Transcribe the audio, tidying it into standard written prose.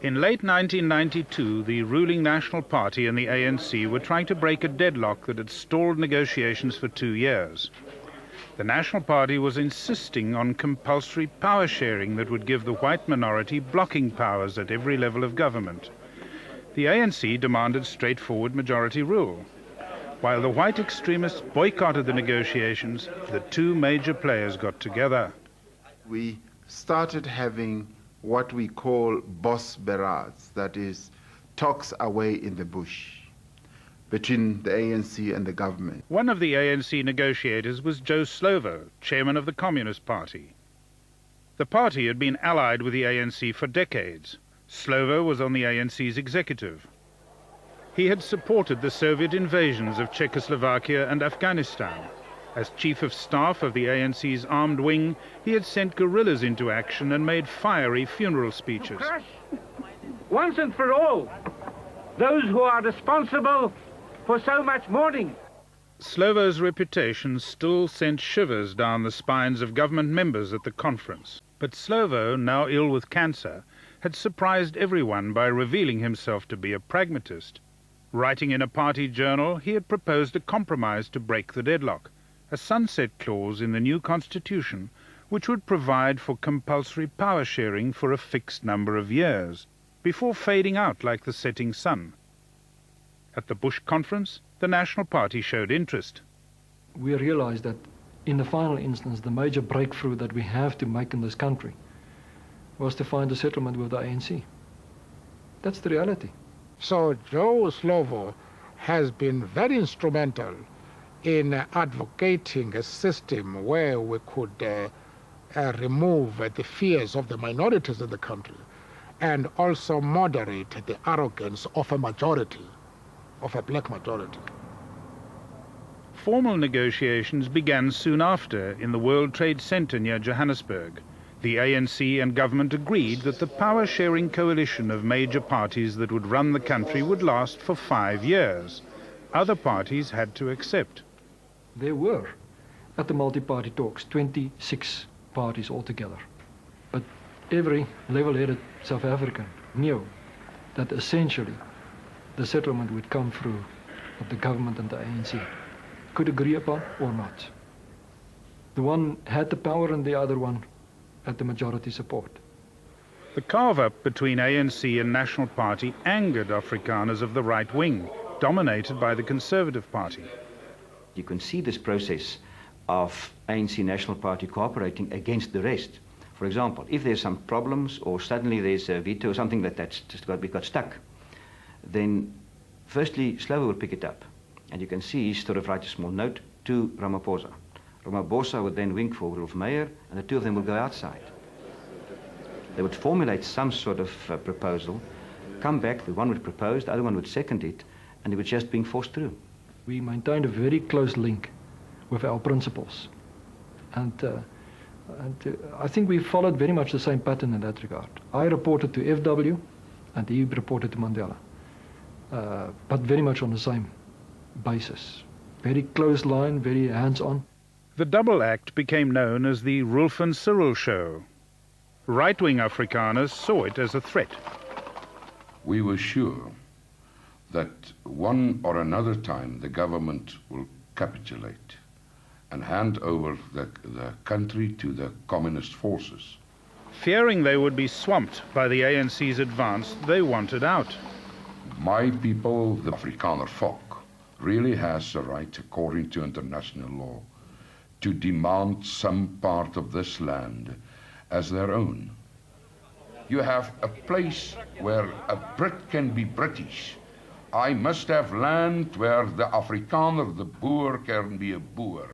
In late 1992, the ruling National Party and the ANC were trying to break a deadlock that had stalled negotiations for 2 years. The National Party was insisting on compulsory power sharing that would give the white minority blocking powers at every level of government. The ANC demanded straightforward majority rule. While the white extremists boycotted the negotiations, the two major players got together. We started having what we call boss berats, that is, talks away in the bush between the ANC and the government. One of the ANC negotiators was Joe Slovo, chairman of the Communist Party. The party had been allied with the ANC for decades. Slovo was on the ANC's executive. He had supported the Soviet invasions of Czechoslovakia and Afghanistan. As chief of staff of the ANC's armed wing, he had sent guerrillas into action and made fiery funeral speeches. To crush once and for all those who are responsible for so much mourning. Slovo's reputation still sent shivers down the spines of government members at the conference. But Slovo, now ill with cancer, had surprised everyone by revealing himself to be a pragmatist. Writing in a party journal, he had proposed a compromise to break the deadlock, a sunset clause in the new constitution which would provide for compulsory power sharing for a fixed number of years, before fading out like the setting sun. At the Bush conference, the National Party showed interest. We realized that in the final instance, the major breakthrough that we have to make in this country was to find a settlement with the ANC. That's the reality. So Joe Slovo has been very instrumental in advocating a system where we could remove the fears of the minorities in the country and also moderate the arrogance of a majority, of a black majority. Formal negotiations began soon after in the World Trade Center near Johannesburg. The ANC and government agreed that the power-sharing coalition of major parties that would run the country would last for 5 years. Other parties had to accept. There were, at the multi-party talks, 26 parties altogether. But every level-headed South African knew that essentially the settlement would come through what the government and the ANC could agree upon or not. The one had the power and the other one had the majority support. The carve-up between ANC and National Party angered Afrikaners of the right wing, dominated by the Conservative Party. You can see this process of ANC National Party cooperating against the rest. For example, if there's some problems or suddenly there's a veto or something that's just got stuck, then firstly Slovo will pick it up. And you can see he sort of writes a small note to Ramaphosa. Ramaphosa would then wink for Rolf Meyer, and the two of them will go outside. They would formulate some sort of proposal, come back, the one would propose, the other one would second it, and it was just being forced through. We maintained a very close link with our principals. And I think we followed very much the same pattern in that regard. I reported to FW, and he reported to Mandela, but very much on the same basis. Very close line, very hands-on. The double act became known as the Rolf and Cyril show. Right-wing Afrikaners saw it as a threat. We were sure that one or another time the government will capitulate and hand over the country to the communist forces. Fearing they would be swamped by the ANC's advance, they wanted out. My people, the Afrikaner folk, really has a right, according to international law, to demand some part of this land as their own. You have a place where a Brit can be British. I must have land where the Afrikaner, the Boer, can be a Boer.